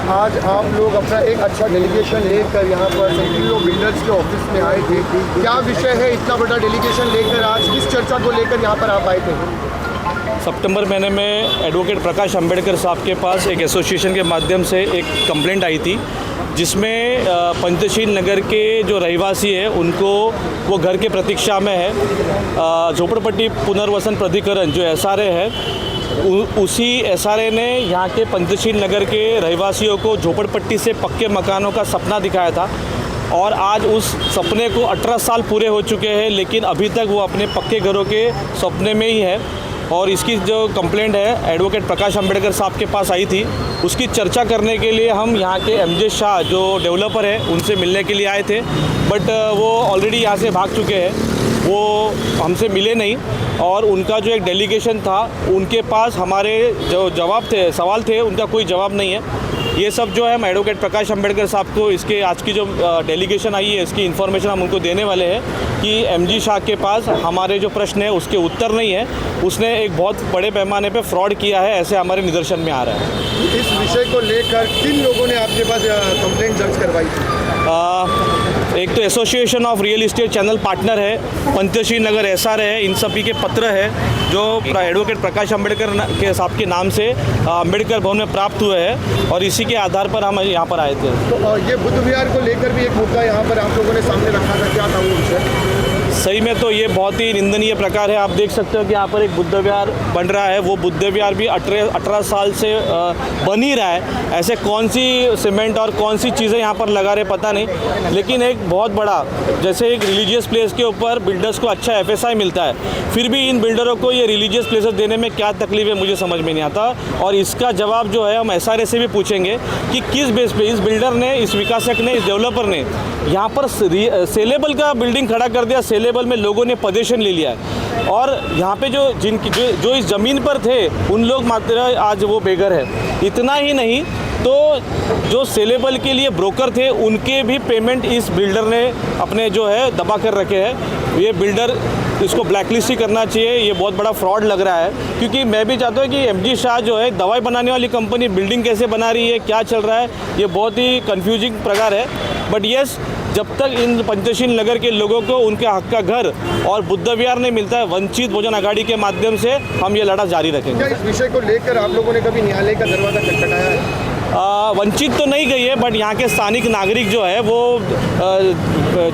आज आप लोग अपना एक अच्छा डेलीगेशन लेकर यहाँ पर सेंट्रियो बिल्डर्स के ऑफिस में आए थे, क्या विषय है इतना बड़ा डेलीगेशन लेकर आज किस चर्चा को लेकर यहाँ पर आप आए थे? सितंबर महीने में एडवोकेट प्रकाश अंबेडकर साहब के पास एक एसोसिएशन के माध्यम से एक कंप्लेंट आई थी, जिसमें पंचशील नगर के जो रहवासी हैं उनको वो घर के प्रतीक्षा में है। झोपड़पट्टी पुनर्वसन प्राधिकरण जो एसआरए है, उसी एसआरए ने यहाँ के पंचशील नगर के रहवासियों को झोपड़पट्टी से पक्के मकानों का सपना दिखाया था और आज उस सपने को 18 साल पूरे हो चुके हैं, लेकिन अभी तक वो अपने पक्के घरों के सपने में ही है। और इसकी जो कंप्लेंट है एडवोकेट प्रकाश अंबेडकर साहब के पास आई थी, उसकी चर्चा करने के लिए हम यहाँ के एमजे शाह जो डेवलपर है उनसे मिलने के लिए आए थे, बट वो ऑलरेडी यहाँ से भाग चुके हैं, वो हमसे मिले नहीं। और उनका जो एक डेलीगेशन था उनके पास हमारे जो सवाल थे उनका कोई जवाब नहीं है। ये सब जो है हम एडवोकेट प्रकाश अंबेडकर साहब को इसके आज की जो डेलीगेशन आई है इसकी इन्फॉर्मेशन हम उनको देने वाले हैं कि एमजी शाह के पास हमारे जो प्रश्न है उसके उत्तर नहीं है, उसने एक बहुत बड़े पैमाने पे फ्रॉड किया है, ऐसे हमारे निदर्शन में आ रहा है। इस विषय को लेकर किन लोगों ने आपके पास कंप्लेंट दर्ज करवाई थी? एक तो association of real estate channel partner है, पंचशील नगर एसआरए है, इन सभी के पत्र है जो एडवोकेट प्रकाश अंबेडकर के साहब के नाम से अंबेडकर भवन में प्राप्त हुए हैं और इसी के आधार पर हम यहाँ पर आए थे। तो ये बुद्ध विहार को लेकर भी एक मुद्दा यहाँ पर आप लोगों ने सामने रखा था, क्या था वो विषय? सही में तो ये बहुत ही निंदनीय प्रकार है। आप देख सकते हो कि यहाँ पर एक बुद्ध विहार बन रहा है, वो बुद्ध विहार भी 18 साल से बन ही रहा है। ऐसे कौन सी सीमेंट और कौन सी चीज़ें यहाँ पर लगा रहे पता नहीं, लेकिन एक बहुत बड़ा जैसे एक रिलीजियस प्लेस के ऊपर बिल्डर्स को अच्छा एफएसआई मिलता है, फिर भी इन बिल्डरों को ये रिलीजियस प्लेसेस देने में क्या तकलीफ है मुझे समझ में नहीं आता। और इसका जवाब जो है हम एसआरए से भी पूछेंगे कि किस बेस पे इस बिल्डर ने, इस विकासक ने, इस डेवलपर ने यहाँ पर सेलेबल का बिल्डिंग खड़ा कर दिया, सेलेबल में लोगों ने पोजीशन ले लिया है और यहाँ पे जो इस ज़मीन पर थे उन लोग मात्र आज वो बेघर है। इतना ही नहीं तो जो सेलेबल के लिए ब्रोकर थे उनके भी पेमेंट इस बिल्डर ने अपने जो है दबा कर रखे हैं। ये बिल्डर इसको ब्लैकलिस्ट ही करना चाहिए, ये बहुत बड़ा फ्रॉड लग रहा है, क्योंकि मैं भी चाहता हूँ कि एमजी शाह जो है दवाई बनाने वाली कंपनी बिल्डिंग कैसे बना रही है, क्या चल रहा है, ये बहुत ही कंफ्यूजिंग प्रकार है। बट येस, जब तक इन पंचशील नगर के लोगों को उनके हक का घर और बुद्ध विहार नहीं मिलता है, वंचित बहुजन आघाड़ी के माध्यम से हम ये लड़ा जारी रखेंगे। क्या इस विषय को लेकर आप लोगों ने कभी न्यायालय का दरवाज़ा खटखटाया है? वंचित तो नहीं गई है, बट यहाँ के स्थानिक नागरिक जो है वो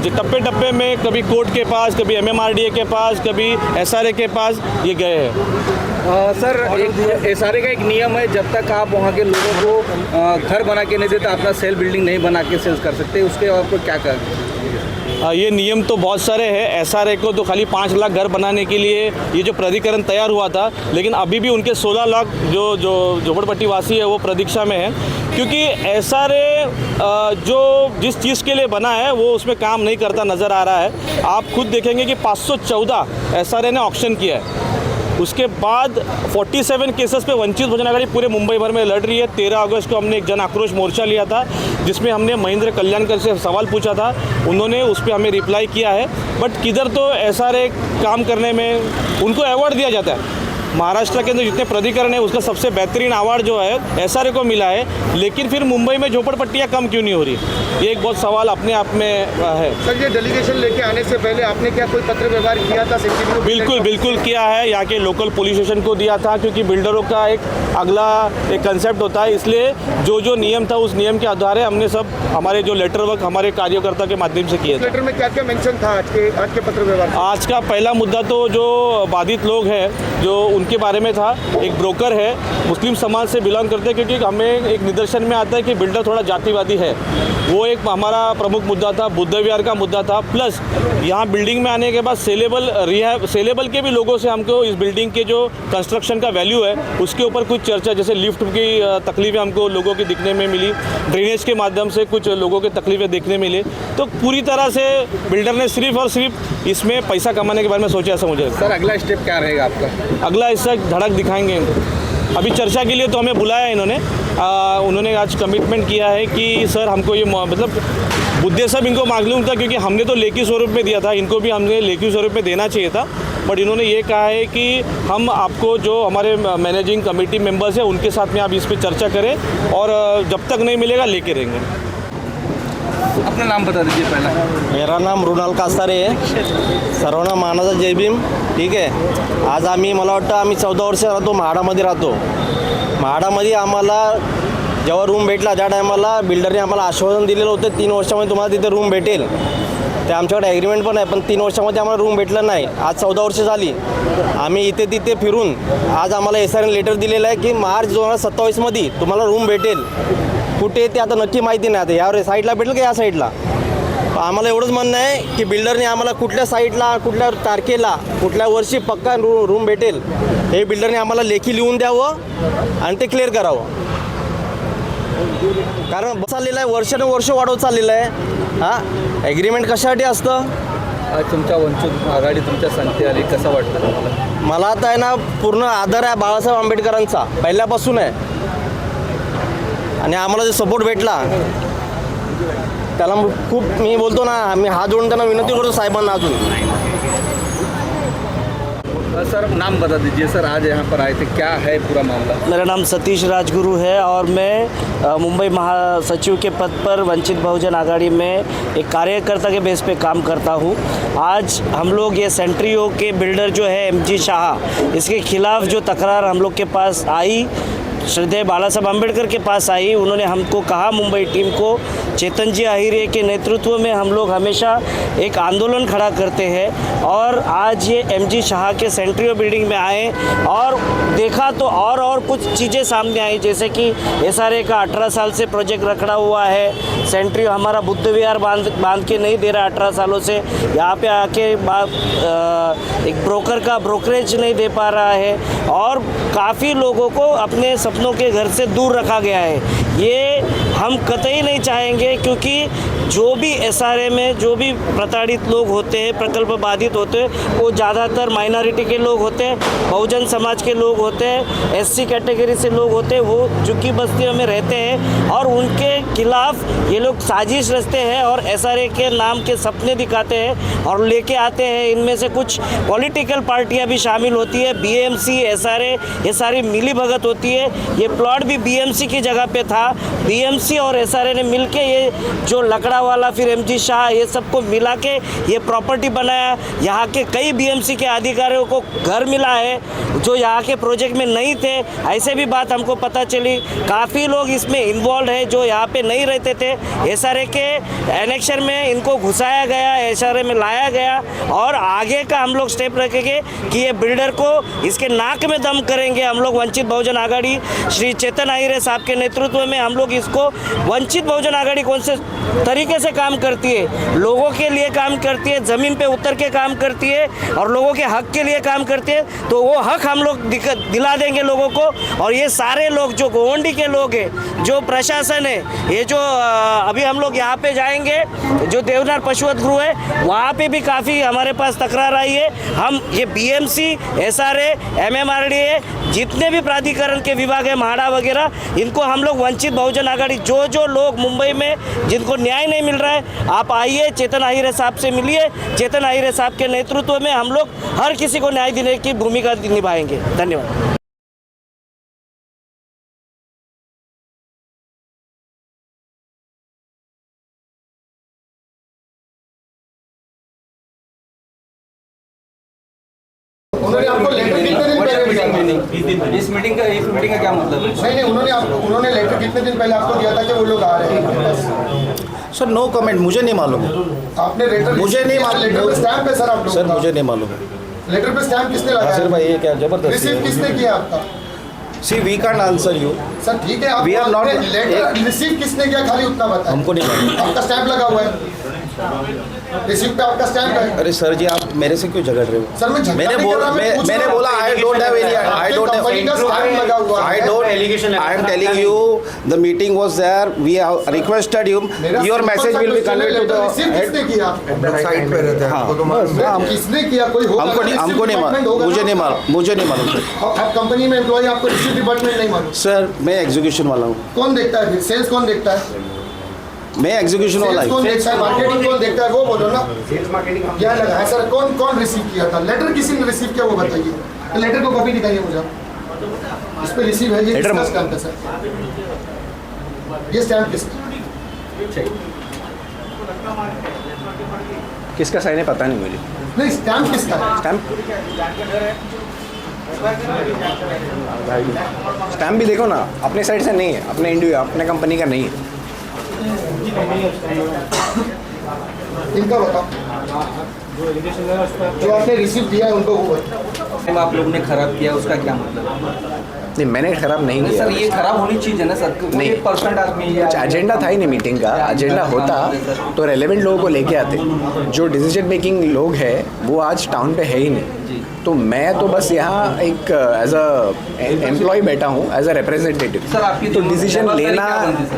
टप्पे टप्पे में कभी कोर्ट के पास, कभी एमएमआरडीए के पास, कभी एसआरए के पास ये गए हैं। सर, एक एसआरए का एक नियम है, जब तक आप वहाँ के लोगों को घर बना के नहीं देते अपना सेल बिल्डिंग नहीं बना के सेल्स कर सकते, उसके आपको क्या करें? ये नियम तो बहुत सारे हैं। एसआरए को तो खाली 5 लाख घर बनाने के लिए ये जो प्राधिकरण तैयार हुआ था, लेकिन अभी भी उनके 16 लाख जो झोपड़पट्टी वासी है वो प्रतीक्षा में है, क्योंकि एसआरए जो जिस चीज़ के लिए बना है वो उसमें काम नहीं करता नज़र आ रहा है। आप खुद देखेंगे कि 514 एसआरए ने ऑक्शन किया है, उसके बाद 47 केसेस पे वंचित बहुजन आघाड़ी पूरे मुंबई भर में लड़ रही है। 13 अगस्त को हमने एक जन आक्रोश मोर्चा लिया था जिसमें हमने महेंद्र कल्याणकर से सवाल पूछा था, उन्होंने उस पर हमें रिप्लाई किया है। बट किधर तो एसआरए काम करने में उनको अवार्ड दिया जाता है। महाराष्ट्र के अंदर जितने प्राधिकरण है उसका सबसे बेहतरीन अवार्ड जो है एसआरए को मिला है, लेकिन फिर मुंबई में झोपड़पट्टियाँ कम क्यों नहीं हो रही, ये एक बहुत सवाल अपने आप में है। सर, ये डेलीगेशन लेके आने से पहले आपने क्या कोई पत्र व्यवहार किया था? बिल्कुल किया है, यहाँ के लोकल पुलिस स्टेशन को दिया था, क्योंकि बिल्डरों का एक अगला एक कंसेप्ट होता है, इसलिए जो नियम था उस नियम के आधार हमने सब हमारे जो लेटर वर्क हमारे कार्यकर्ता के माध्यम से किए थे। लेटर में क्या क्या मेंशन था आज के पत्र व्यवहार? आज का पहला मुद्दा तो जो बाधित लोग हैं जो उनके बारे में था। एक ब्रोकर है, मुस्लिम समाज से बिलोंग करते हैं, क्योंकि हमें एक निदर्शन में आता है कि बिल्डर थोड़ा जातिवादी है, वो एक हमारा प्रमुख मुद्दा था। बुद्ध विहार का मुद्दा था, प्लस यहाँ बिल्डिंग में आने के बाद सेलेबल के भी लोगों से हमको इस बिल्डिंग के जो कंस्ट्रक्शन का वैल्यू है उसके ऊपर कुछ चर्चा, जैसे लिफ्ट की तकलीफें हमको लोगों की दिखने में मिली, ड्रेनेज के माध्यम से कुछ लोगों की तकलीफें देखने मिली। तो पूरी तरह से बिल्डर ने सिर्फ और सिर्फ इसमें पैसा कमाने के बारे में सोचा, ऐसा मुझे। सर, अगला स्टेप क्या रहेगा आपका? अगला हिस्सा धड़क दिखाएंगे अभी चर्चा के लिए तो हमें बुलाया है इन्होंने। उन्होंने आज कमिटमेंट किया है कि सर हमको ये मतलब मुद्दे सब इनको मालूम था, क्योंकि हमने तो लेखी स्वरूप में दिया था, इनको भी हमने लेखी स्वरूप में देना चाहिए था। बट इन्होंने ये कहा है कि हम आपको जो हमारे मैनेजिंग कमेटी मेंबर्स हैं उनके साथ में आप इस पर चर्चा करें और जब तक नहीं मिलेगा लेके रहेंगे। अपना नाम बता दीजिए पहला। मेरा नाम रुणाल कासारे आहे, सर्वांना मानाचा जय भीम। ठीक आहे, आज मला वाटतं आम्ही 14 वर्ष राहतो म्हाडामध्ये राहतो। म्हाडामध्ये आम्हाला जेव्हा रूम भेटला त्या टायमाला बिल्डरने आम्हाला आश्वासन दिलेलं होतं 3 वर्षामध्ये तुम्हाला तिथे रूम भेटेल। ते आमच्याकडे ॲग्रीमेंट पण आहे, पण 3 वर्षामध्ये आम्हाला रूम भेटलं नाही। आज 14 वर्ष झाली, आम्ही इथे तिथे फिरून आज आम्हाला SRN लेटर दिलेलं आहे की मार्च 2027मध्ये तुम्हाला रूम भेटेल। कुठे ते आता नक्की माहिती नाही, आता या साईडला भेटेल का या साईडला। आम्हाला एवढंच म्हणणं आहे की बिल्डरने आम्हाला कुठल्या साईडला कुठल्या तारखेला कुठल्या वर्षी पक्का रूम भेटेल हे बिल्डरने आम्हाला लेखी लिहून द्यावं आणि ते क्लिअर करावं। कारण चाललेलं आहे, वर्षानुवर्ष वाढवत चाललेलं आहे। हां, ॲग्रीमेंट कशासाठी असतं? आज तुमच्या वंचित आघाडी तुमच्या संगती आली, कसं वाटतं तुम्हाला? मला आता आहे ना पूर्ण आदर आहे बाळासाहेब आंबेडकरांचा पहिल्यापासून आहे, आणि आम्हाला जो सपोर्ट भेटला त्याला खूप मी बोलतो ना, आम्ही हात जोडून त्यांना विनंती करतो साहेबांना अजून। सर नाम बता दीजिए सर, आज यहाँ पर आए थे, क्या है पूरा मामला? मेरा नाम सतीश राजगुरु है और मैं मुंबई महासचिव के पद पर वंचित बहुजन आघाड़ी में एक कार्यकर्ता के बेस पे काम करता हूँ। आज हम लोग ये सेंट्रियो के बिल्डर जो है MG शाह, इसके खिलाफ़ जो तकरार हम लोग के पास आई, श्रद्धेय बाला साहब अम्बेडकर के पास आई, उन्होंने हमको कहा मुंबई टीम को, चेतन जी आहिरे के नेतृत्व में हम लोग हमेशा एक आंदोलन खड़ा करते हैं। और आज ये MG शाह के सेंट्रियो बिल्डिंग में आए और देखा तो और कुछ चीज़ें सामने आई, जैसे कि SRA का 18 साल से प्रोजेक्ट रखड़ा हुआ है। सेंट्रियो हमारा बुद्ध विहार बांध के नहीं दे रहा 18 सालों से, यहाँ पे आके एक ब्रोकर का ब्रोकरेज नहीं दे पा रहा है और काफ़ी लोगों को अपने सपनों के घर से दूर रखा गया है। ये हम कतई नहीं चाहेंगे, क्योंकि जो भी SRA में जो भी प्रताड़ित लोग होते हैं, प्रकल्प बाधित होते हैं, वो ज़्यादातर माइनॉरिटी के लोग होते हैं, बहुजन समाज के लोग होते हैं, SC कैटेगरी से लोग होते हैं, वो झुग्गी बस्तियों में रहते हैं और उनके खिलाफ ये लोग साजिश रचते हैं और SRA के नाम के सपने दिखाते हैं और लेके आते हैं। इनमें से कुछ पॉलिटिकल पार्टियां भी शामिल होती है, BMC SRA, ये सारी मिली भगत होती है। ये प्लॉट भी BMC की जगह पे था, BMC और SRA ने मिलके ये जो लकड़ा वाला फिर MG शाह ये सबको मिला के ये प्रॉपर्टी बनाया। यहाँ के कई BMC के अधिकारियों को घर मिला है जो यहाँ के प्रोजेक्ट में नहीं थे, ऐसे भी बात हमको पता चली। काफ़ी लोग इसमें इन्वॉल्व है जो यहाँ पे नहीं रहते थे। SRA के एनेक्शन में इनको घुसाया गया, SRA में लाया गया और आगे का हम लोग स्टेप रखेंगे कि ये बिल्डर को इसके नाक में दम करेंगे। हम लोग वंचित बहुजन आघाड़ी श्री चेतन आहिरे साहब के नेतृत्व में हम लोग इसको, वंचित बहुजन आघाड़ी कौन से तरीके से काम करती है, लोगों के लिए काम करती है, ज़मीन पे उतर के काम करती है और लोगों के हक के लिए काम करती है, तो वो हक हम लोग दिला देंगे लोगों को। और ये सारे लोग जो गोवंडी के लोग हैं, जो प्रशासन है, ये जो अभी हम लोग यहाँ पे जाएंगे, जो देवनार पशुवत गृह है वहाँ पे भी काफ़ी हमारे पास तकरार आई है। हम ये BMC SRA MMRDA जितने भी प्राधिकरण के विभाग है, म्हाडा वगैरह, इनको हम लोग वंचित बहुजन आघाड़ी, जो लोग मुंबई में जिनको न्याय नहीं मिल रहा है, आप आइए, चेतन आहिरे साहब से मिलिए। चेतन आहिरे साहब के नेतृत्व में हम लोग हर किसी को न्याय देने की भूमिका निभाएंगे। धन्यवाद। उन्होंने आपको लेटर कितने दिन पहले भेजा? इस मीटिंग का क्या मतलब है? नहीं, उन्होंने लेटर कितने दिन पहले आपको दिया था कि वो लोग आ रहे हैं? सर नो कमेंट, मुझे नहीं मालूम है। आपने लेटर, मुझे नहीं मालूम। लेटर पे स्टैम्प है सर आप लोगों सर का? मुझे नहीं मालूम है। लेटर पे स्टैम्प किसने लगाया? सर भाई ये क्या जबरदस्ती रिसीव है? किसने किया आपका? See we can't answer you. Sir ठीक है, आप We are not- letter receive किसने किया, खाली उतना बताएं। हमको नहीं मालूम। आपका स्टैम्प लगा हुआ है, रिसीव पे आपका स्टैम्प है। अरे सर जी आप मेरे से क्यों झगड़ रहे हो? सर मैं झगड़ा नहीं कर रहा, मैं पूछ मैंने रहा हूं। बोला I don't have any, I don't have, company का स्टैम्प लगा हुआ है। I am telling you the meeting was there, we have requested you, मेरा your message will be conveyed to the receive head। किसने किया? साइड पे रहते हैं आपको तो मालूम है। मैं किसने किया, कोई होगा? हमको नहीं मालूम, मुझे नहीं मालूम, मुझे नहीं मालूम सर। आप कंपनी में एम्प्लॉय, आपको रिसीव डिपार्टमेंट नहीं मालूम? सर मैं एग्जीक्यूशन वाला हूँ। कौन देखता है फिर? सेल्स कौन देखता है? मैं एग्जीक्यूशन वाला सेल्स कौन देखता है, मार्केटिंग कौन देखता है, वो बोलो ना। क्या लगा है सर, कौन कौन रिसीव किया था? लेटर किसी ने रिसीव किया वो बताइए। तो लेटर को कॉपी दिखाइए मुझे, इस पे रिसीव है, ये किसका स्टैम्प है सर? ये स्टैम्प किसका? किसका साइन है पता नहीं मुझे। नहीं, स्टैम्प किसका है? स्टैम्प भी देखो ना, अपने साइड से नहीं है, अपने इंडिया अपने कंपनी का नहीं है। इनका बताओ, जो आपने रिसीव किया है उनको वो बताओ। आप लोगों ने खराब किया उसका क्या मतलब? नहीं, मैंने खराब नहीं किया सर ये खराब होनी चाहिए ना सर, नहीं। 1% आदमी कुछ एजेंडा था ही नहीं मीटिंग का। एजेंडा होता तो रेलेवेंट लोगों को लेके आते। जो डिसीजन मेकिंग लोग हैं वो आज टाउन पे है ही नहीं। तो मैं तो बस यहाँ एक एज अ एम्प्लॉय बैठा हूँ, एज अ रिप्रेजेंटेटिव। सर, आपकी तो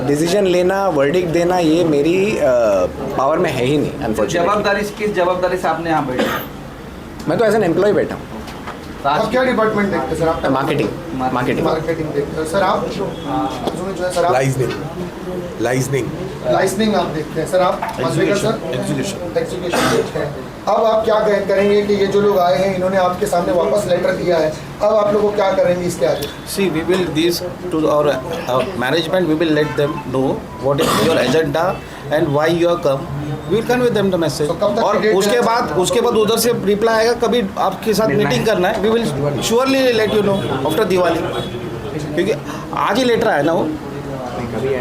डिसीजन लेना वर्डिक्ट देना ये मेरी पावर में है ही नहीं अनफॉर्चुनेटली। किस जवाबदारी से आपने यहाँ बैठे? मैं तो एज एन एम्प्लॉय बैठा हूँ। आप क्या डिपार्टमेंट देखते हैं सर? आप मार्केटिंग मार्केटिंग देखते हैं सर। आप जो है सर, आप लाइसनिंग आप देखते हैं सर। आप मास्टर सर एग्जीक्यूशन देखते हैं। अब आप क्या करेंगे कि ये जो लोग आए हैं इन्होंने आपके सामने वापस लेटर दिया है, अब आप लोग को क्या करेंगे इसके आगे? See, we will this to our management. We will let them know what is your agenda and why you are come. We will convey them the message. So, कब तक और date उसके बाद उधर से रिप्लाई आएगा। कभी आपके साथ मीटिंग करना है, we will surely let you know after Diwali, क्योंकि आज ही लेटर आया ना वो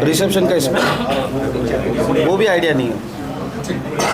रिसेप्शन का, इसमें वो भी आइडिया नहीं है।